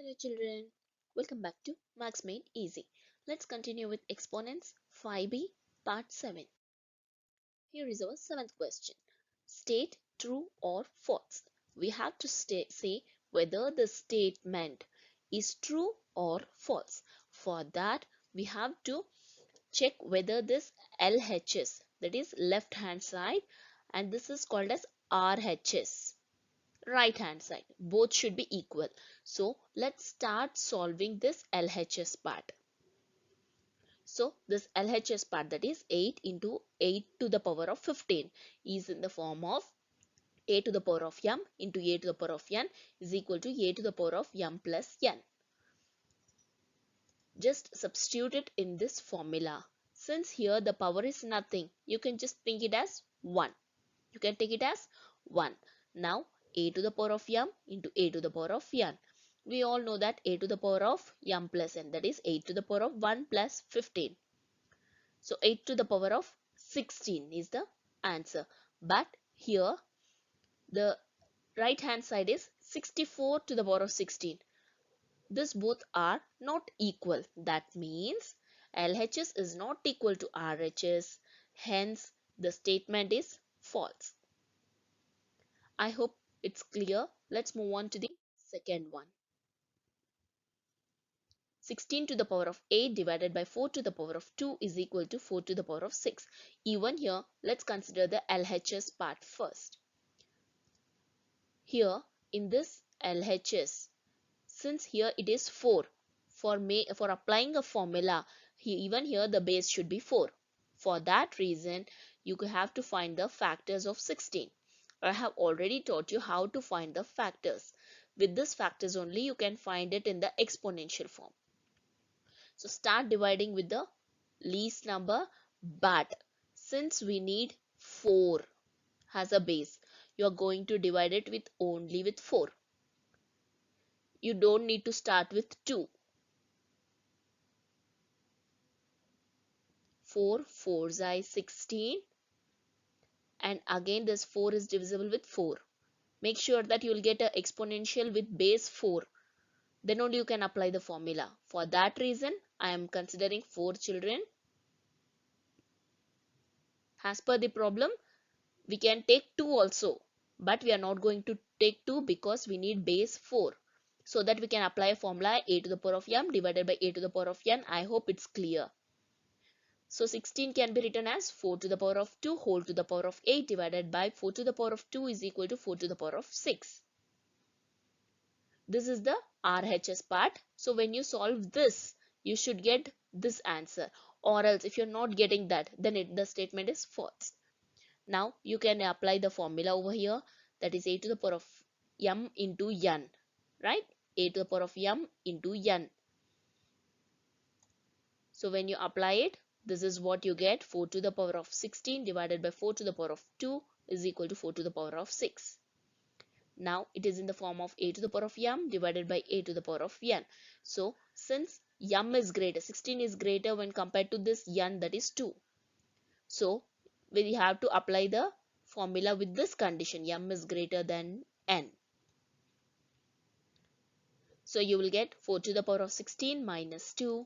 Hello children, welcome back to Max Made Easy. Let's continue with exponents 5b part 7. Here is our 7th question. State true or false. We have to say whether the statement is true or false. For that we have to check whether this LHS, that is left hand side, and this is called as RHS, right hand side, both should be equal. So let's start solving this LHS part. So this LHS part, that is 8 into 8 to the power of 15, is in the form of a to the power of m into a to the power of n is equal to a to the power of m plus n. Just substitute it in this formula. Since here the power is nothing, you can just think it as 1. You can take it as 1. Now a to the power of m into a to the power of n. We all know that a to the power of m plus n, that is 8 to the power of 1 plus 15. So 8 to the power of 16 is the answer. But here the right hand side is 64 to the power of 16. This both are not equal. That means LHS is not equal to RHS. Hence the statement is false. I hope it's clear. Let's move on to the second one. 16 to the power of 8 divided by 4 to the power of 2 is equal to 4 to the power of 6. Even here, let's consider the LHS part first. Here in this LHS, since here it is 4, for applying a formula, even here the base should be 4. For that reason, you have to find the factors of 16. I have already taught you how to find the factors. With these factors only you can find it in the exponential form. So start dividing with the least number, but since we need 4 as a base, you are going to divide it with only with 4. You don't need to start with 2. 4 4s are 16, and again this 4 is divisible with 4. Make sure that you will get an exponential with base 4. Then only you can apply the formula. For that reason, I am considering 4 children. As per the problem, we can take 2 also, but we are not going to take 2 because we need base 4. So that we can apply a formula a to the power of m divided by a to the power of n. I hope it's clear. So 16 can be written as 4 to the power of 2 whole to the power of 8 divided by 4 to the power of 2 is equal to 4 to the power of 6. This is the RHS part. So when you solve this, you should get this answer. Or else if you're not getting that, then the statement is false. Now you can apply the formula over here, that is a to the power of m into n, right? A to the power of m into n. So when you apply it, this is what you get. 4 to the power of 16 divided by 4 to the power of 2 is equal to 4 to the power of 6. Now it is in the form of a to the power of m divided by a to the power of n. So since m is greater, 16 is greater when compared to this n, that is 2. So we have to apply the formula with this condition, m is greater than n. So you will get 4 to the power of 16 minus 2.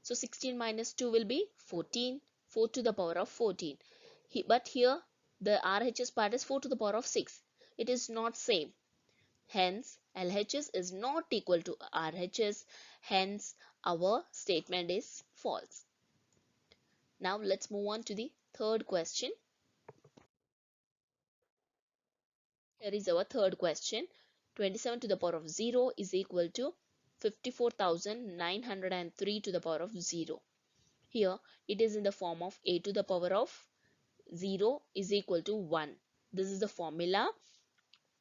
So 16 minus 2 will be 14. 4 to the power of 14. But here the RHS part is 4 to the power of 6. It is not same. Hence LHS is not equal to RHS. Hence our statement is false. Now let's move on to the third question. Here is our third question. 27 to the power of 0 is equal to 54,903 to the power of 0. Here it is in the form of a to the power of 0 is equal to 1. This is the formula,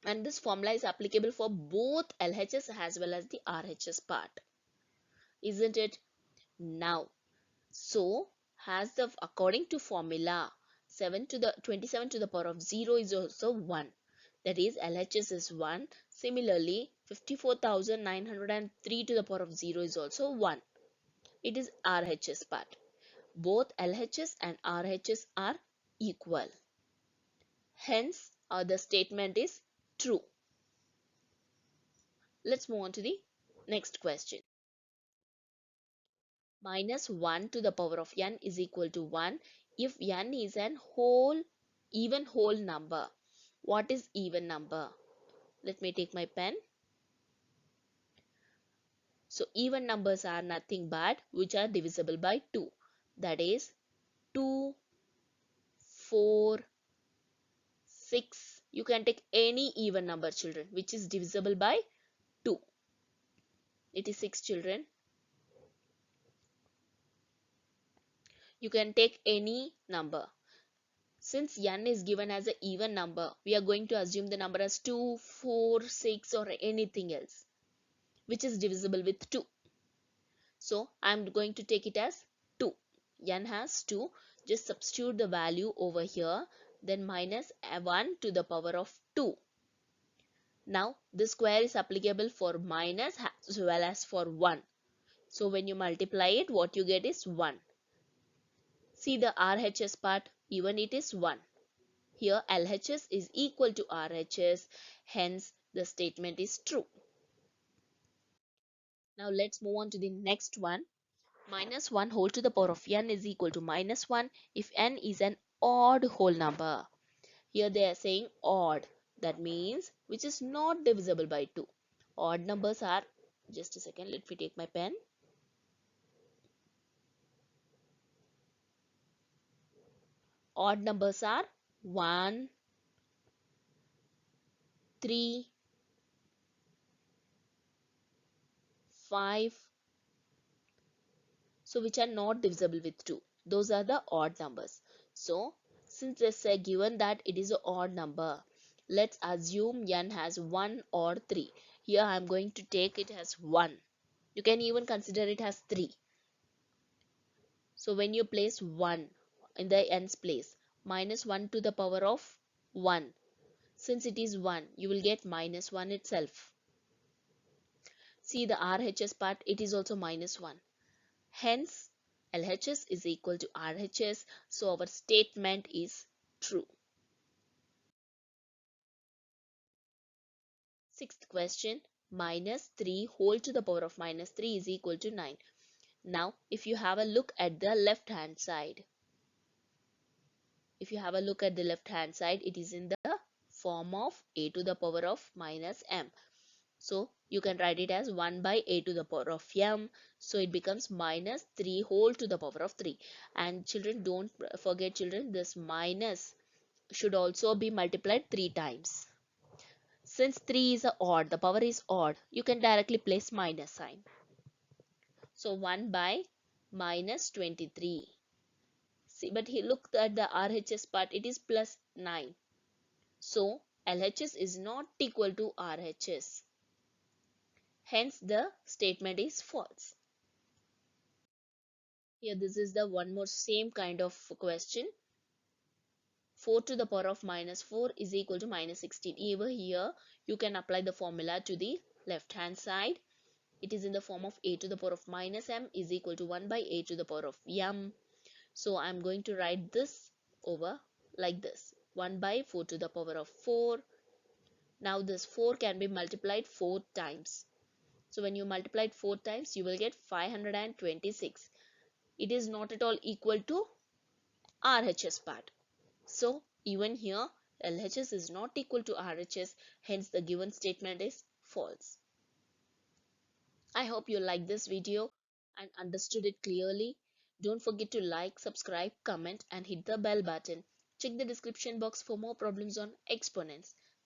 and this formula is applicable for both LHS as well as the RHS part, isn't it? Now, so according to formula, 27 to the power of 0 is also 1. That is LHS is 1. Similarly, 54,903 to the power of 0 is also 1. It is RHS part. Both LHS and RHS are equal. Hence, the statement is true. Let's move on to the Next question. Minus 1 to the power of n is equal to 1 if n is an even whole number. What is even number? Let me take my pen. So even numbers are nothing but which are divisible by 2. That is 2, 4, 6. You can take any even number, children, which is divisible by 2. It is 6, children. You can take any number. Since n is given as an even number, we are going to assume the number as 2, 4, 6 or anything else which is divisible with 2. So I am going to take it as 2. N has 2. Just substitute the value over here. Then minus 1 to the power of 2. Now this square is applicable for minus as well as for 1. So when you multiply it, what you get is 1. See the RHS part, even it is 1. Here LHS is equal to RHS, hence the statement is true. Now let's move on to the next one. Minus 1 whole to the power of n is equal to minus 1 if n is an odd whole number. Here they are saying odd. That means which is not divisible by 2. Odd numbers are, just a second, let me take my pen. Odd numbers are 1, 3, 5. So which are not divisible with 2. Those are the odd numbers. So since they say given that it is an odd number, let's assume n has 1 or 3. Here I am going to take it as 1. You can even consider it as 3. So when you place 1 in the n's place, minus 1 to the power of 1. Since it is 1, you will get minus 1 itself. See the RHS part, it is also minus 1. Hence, LHS is equal to RHS, so our statement is true. Sixth question, minus 3 whole to the power of minus 3 is equal to 9. Now, if you have a look at the left hand side, it is in the form of a to the power of minus m. So you can write it as 1 by a to the power of m. So it becomes minus 3 whole to the power of 3. And children, don't forget, children, this minus should also be multiplied 3 times. Since 3 is a odd, the power is odd, you can directly place minus sign. So 1 by minus 23. See, but he looked at the RHS part, it is plus 9. So LHS is not equal to RHS. Hence the statement is false. Here this is the one more same kind of question. 4 to the power of minus 4 is equal to minus 16. Even here you can apply the formula to the left hand side. It is in the form of a to the power of minus m is equal to 1 by a to the power of m. So I am going to write this over like this. 1 by 4 to the power of 4. Now this 4 can be multiplied 4 times. So when you multiply it 4 times, you will get 526. It is not at all equal to RHS part. So even here LHS is not equal to RHS, hence the given statement is false. I hope you liked this video and understood it clearly. Don't forget to like, subscribe, comment and hit the bell button. Check the description box for more problems on exponents.